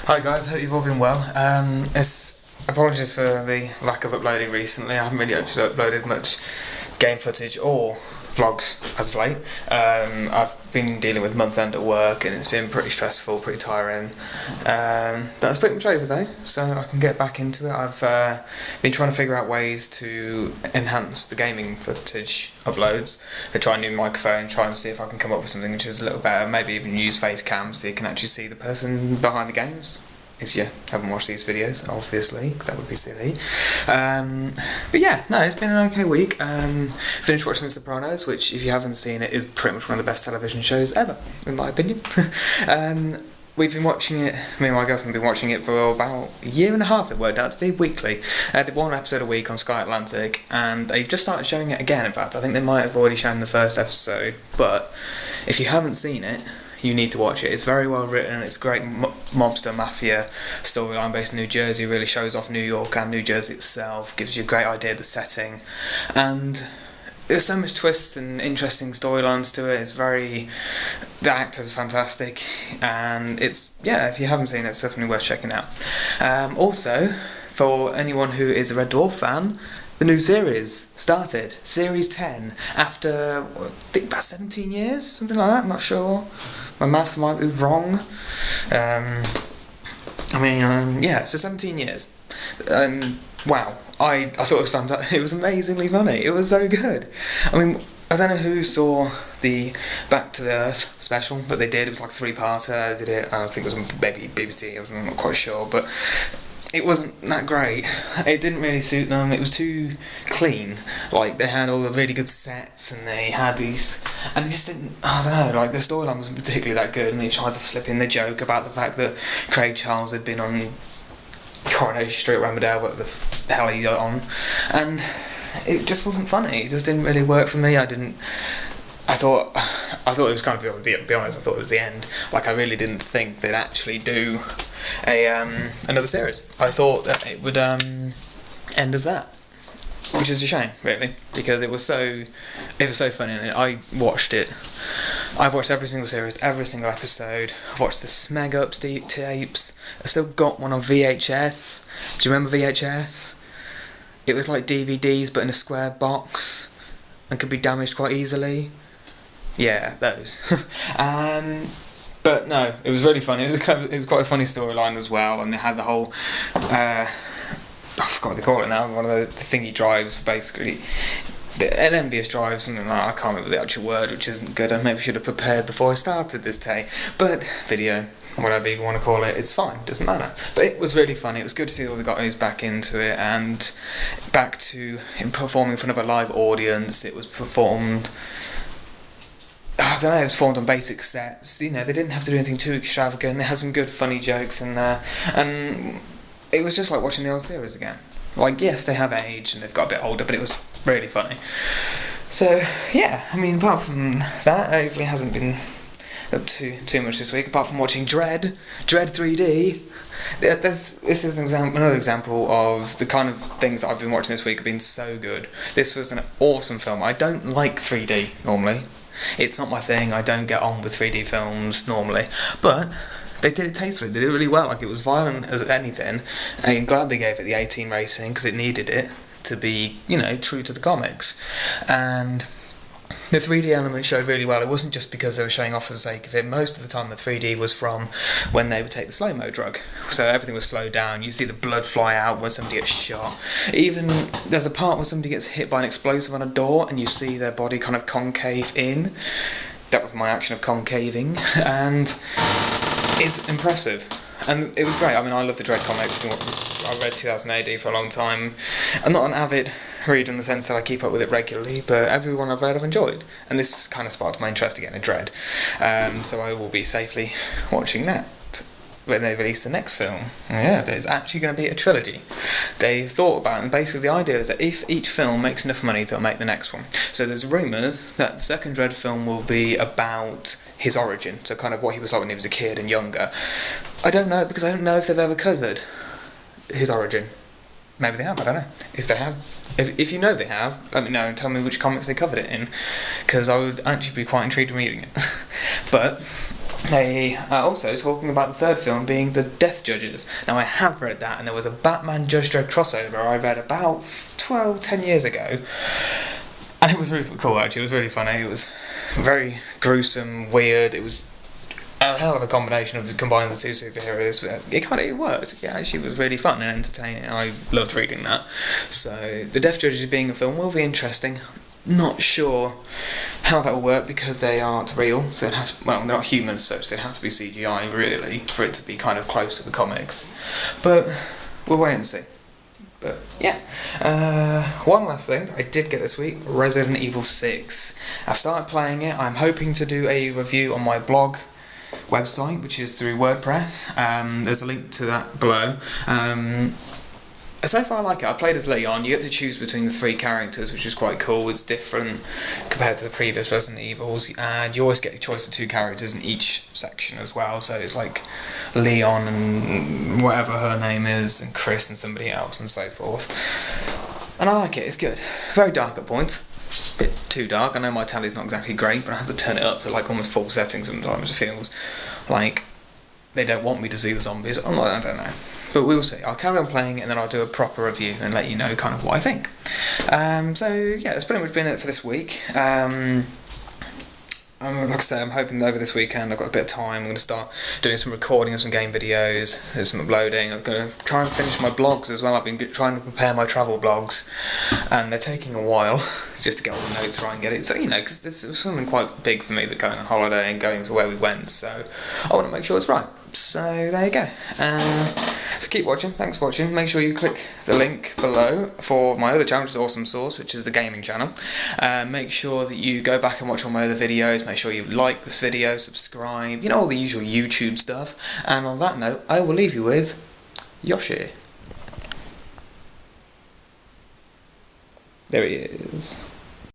Hi guys, hope you've all been well. Apologies for the lack of uploading recently. I haven't really actually uploaded much game footage or vlogs as of late. I've been dealing with month end at work and it's been pretty stressful, pretty tiring. That's pretty much over though, so I can get back into it. I've been trying to figure out ways to enhance the gaming footage uploads. I try a new microphone, try and see if I can come up with something which is a little better, maybe even use face cams so you can actually see the person behind the games. If you haven't watched these videos, obviously, because that would be silly. But yeah, no, it's been an okay week. Finished watching The Sopranos, which, if you haven't seen it, is pretty much one of the best television shows ever, in my opinion. We've been watching it, me and my girlfriend have been watching it for about a year and a half, it worked out to be, weekly. They did one episode a week on Sky Atlantic, and they've just started showing it again, in fact. I think they might have already shown the first episode, but if you haven't seen it, you need to watch it. It's very well written, it's great mobster mafia storyline based in New Jersey, really shows off New York and New Jersey itself, gives you a great idea of the setting, and there's so much twists and interesting storylines to it. The actors are fantastic, and if you haven't seen it, it's definitely worth checking out. Also, for anyone who is a Dredd Dwarf fan, the new series started, Series 10, after, I think about 17 years, something like that, I'm not sure. My maths might be wrong. So 17 years. Wow, I thought it was fantastic. It was amazingly funny, it was so good. I mean, I don't know who saw the Back to the Earth special that they did. It was like a three-parter. Did it? I think it was maybe BBC, I'm not quite sure, but it wasn't that great. It didn't really suit them. It was too clean. Like, they had all the really good sets, and they had these, and it just didn't, I don't know, like, the storyline wasn't particularly that good, and they tried to slip in the joke about the fact that Craig Charles had been on Coronation Street, Rambadale, what the hell he got on, and it just wasn't funny. It just didn't really work for me. I thought it was kind of, to be honest, I thought it was the end. Like, I really didn't think they'd actually do another series. I thought that it would end as that, which is a shame, really, because it was so funny, and I watched it. I've watched every single series, every single episode. I've watched the Smeg Up tapes. I still got one on VHS. Do you remember VHS? It was like DVDs but in a square box and could be damaged quite easily. Yeah, those. But no, it was really funny. It was quite a funny storyline as well, and they had the whole I forgot what they call it now. One of the thingy drives, basically. An envious drive, something like that. I can't remember the actual word, which isn't good. I maybe should have prepared before I started this day. But video, whatever you want to call it, it's fine, doesn't matter. But it was really funny. It was good to see all the guys back into it and back to performing in front of a live audience. It was performed, I don't know, it was performed on basic sets. You know, they didn't have to do anything too extravagant. They had some good funny jokes in there, and it was just like watching the old series again. Like, yes, they have aged and they've got a bit older, but it was really funny. So yeah, I mean, apart from that, I hopefully hasn't been up to too much this week, apart from watching Dredd 3D. This is another example of the kind of things that I've been watching this week have been so good. This was an awesome film. I don't like 3D normally. It's not my thing. I don't get on with 3D films normally, but they did it tastefully. They did it really well. Like, it was violent as anything. I'm glad they gave it the 18 rating because it needed it to be, you know, true to the comics. And the 3D element showed really well. It wasn't just because they were showing off for the sake of it. Most of the time the 3D was from when they would take the slow-mo drug. So everything was slowed down. You see the blood fly out when somebody gets shot. Even there's a part where somebody gets hit by an explosive on a door and you see their body kind of concave in. That was my action of concaving. And it's impressive. And it was great. I mean, I love the Dredd comics. I read 2000 AD for a long time. I'm not an avid reader in the sense that I keep up with it regularly, but every one I've read I've enjoyed. And this has kind of sparked my interest again in Dredd. So I will be safely watching that when they release the next film. Yeah, there's actually going to be a trilogy. They've thought about it, and basically the idea is that if each film makes enough money, they'll make the next one. So there's rumours that the second Dredd film will be about his origin, so kind of what he was like when he was a kid and younger. I don't know, because I don't know if they've ever covered his origin. Maybe they have, I don't know. If they have, if you know they have, let me know and tell me which comics they covered it in, because I would actually be quite intrigued in reading it. But they are also talking about the third film being The Death Judges. Now, I have read that, and there was a Batman Judge Dredd crossover I read about 10 years ago, and it was really cool, actually. It was really funny. It was very gruesome, weird. It was a hell of a combination of combining the two superheroes, but it worked. It actually was really fun and entertaining. I loved reading that. So, The Death Judges being a film will be interesting. Not sure how that will work because they aren't real, so it has to, well, they're not humans, so it has to be CGI really for it to be kind of close to the comics. But we'll wait and see. But yeah, one last thing I did get this week: Resident Evil 6. I've started playing it. I'm hoping to do a review on my blog website, which is through WordPress. There's a link to that below. So far I like it. I played as Leon. You get to choose between the 3 characters, which is quite cool. It's different compared to the previous Resident Evils, and you always get a choice of 2 characters in each section as well. So it's like Leon and whatever her name is, and Chris and somebody else, and so forth. And I like it. It's good. Very dark at points. A bit too dark. I know my tally's not exactly great, but I have to turn it up to like almost full settings sometimes. It feels like they don't want me to see the zombies. I don't know. But we'll see. I'll carry on playing it and then I'll do a proper review and let you know kind of what I think. So yeah, that's pretty much been it for this week. Like I say, I'm hoping over this weekend I've got a bit of time. I'm going to start doing some recording of some game videos, there's some uploading. I'm going to try and finish my blogs as well. I've been trying to prepare my travel blogs, and they're taking a while just to get all the notes right and get it. So, you know, because this is something quite big for me, that going on holiday and going to where we went, so I want to make sure it's right. So there you go. So keep watching, thanks for watching. Make sure you click the link below for my other channel, which is Awesome Source, which is the gaming channel. Make sure that you go back and watch all my other videos. Make sure you like this video, subscribe, you know, all the usual YouTube stuff. And on that note, I will leave you with Yoshi. There he is.